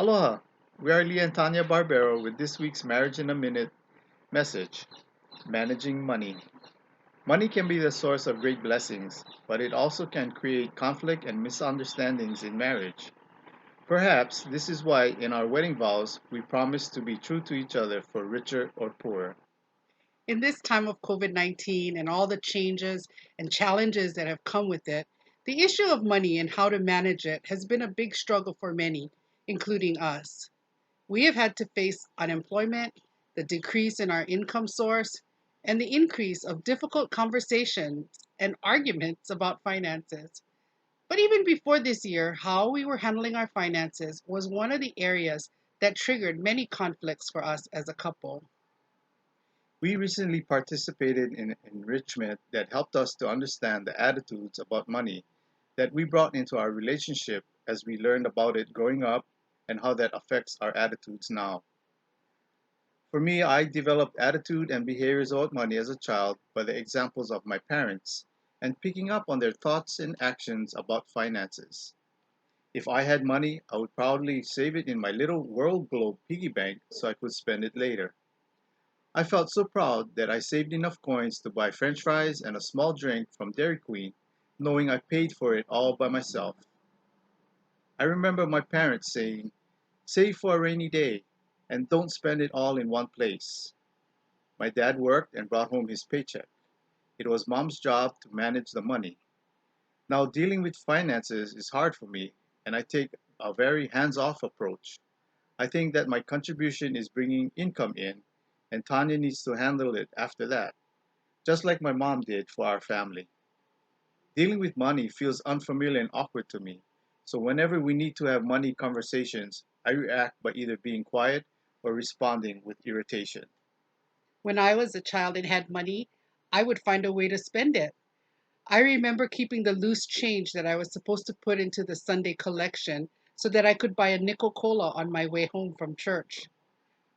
Aloha! We are Lee and Tanya Barbero with this week's Marriage in a Minute message Managing Money. Money can be the source of great blessings, but it also can create conflict and misunderstandings in marriage. Perhaps this is why in our wedding vows we promise to be true to each other for richer or poorer. In this time of COVID 19 and all the changes and challenges that have come with it, the issue of money and how to manage it has been a big struggle for many, including us. We have had to face unemployment, the decrease in our income source, and the increase of difficult conversations and arguments about finances. But even before this year, how we were handling our finances was one of the areas that triggered many conflicts for us as a couple. We recently participated in enrichment that helped us to understand the attitudes about money that we brought into our relationship as we learned about it growing up and how that affects our attitudes now. For me, I developed attitude and behaviors about money as a child by the examples of my parents and picking up on their thoughts and actions about finances. If I had money, I would proudly save it in my little world globe piggy bank so I could spend it later. I felt so proud that I saved enough coins to buy french fries and a small drink from Dairy Queen, knowing I paid for it all by myself. I remember my parents saying, "Save for a rainy day and don't spend it all in one place." My dad worked and brought home his paycheck. It was mom's job to manage the money. Now, dealing with finances is hard for me, and I take a very hands off approach. I think that my contribution is bringing income in, and Tanya needs to handle it after that, just like my mom did for our family. Dealing with money feels unfamiliar and awkward to me, so whenever we need to have money conversations, I react by either being quiet or responding with irritation. When I was a child and had money, I would find a way to spend it. I remember keeping the loose change that I was supposed to put into the Sunday collection so that I could buy a nickel cola on my way home from church.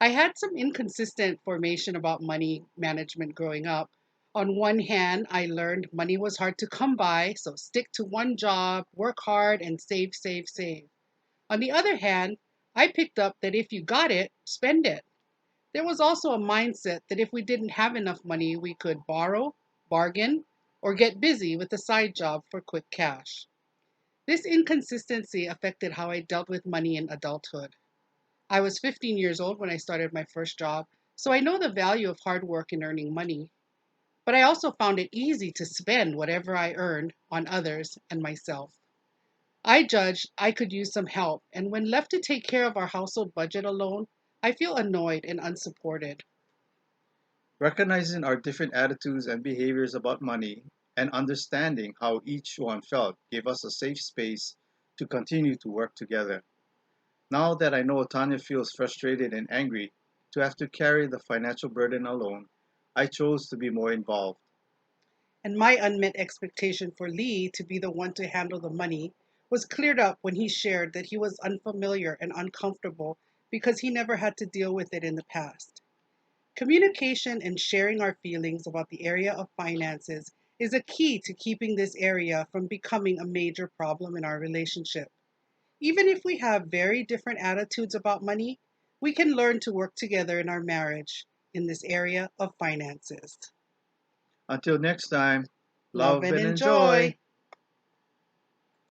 I had some inconsistent formation about money management growing up. On one hand, I learned money was hard to come by, so stick to one job, work hard, and save, save, save. On the other hand, I picked up that if you got it, spend it. There was also a mindset that if we didn't have enough money, we could borrow, bargain, or get busy with a side job for quick cash. This inconsistency affected how I dealt with money in adulthood. I was 15 years old when I started my first job, so I know the value of hard work in earning money. But I also found it easy to spend whatever I earned on others and myself. I judged I could use some help, and when left to take care of our household budget alone, I feel annoyed and unsupported. Recognizing our different attitudes and behaviors about money and understanding how each one felt gave us a safe space to continue to work together. Now that I know Tanya feels frustrated and angry to have to carry the financial burden alone, I chose to be more involved. And my unmet expectation for Lee to be the one to handle the money was cleared up when he shared that he was unfamiliar and uncomfortable because he never had to deal with it in the past. Communication and sharing our feelings about the area of finances is a key to keeping this area from becoming a major problem in our relationship. Even if we have very different attitudes about money, we can learn to work together in our marriage in this area of finances. Until next time, Love love and and enjoy! enjoy!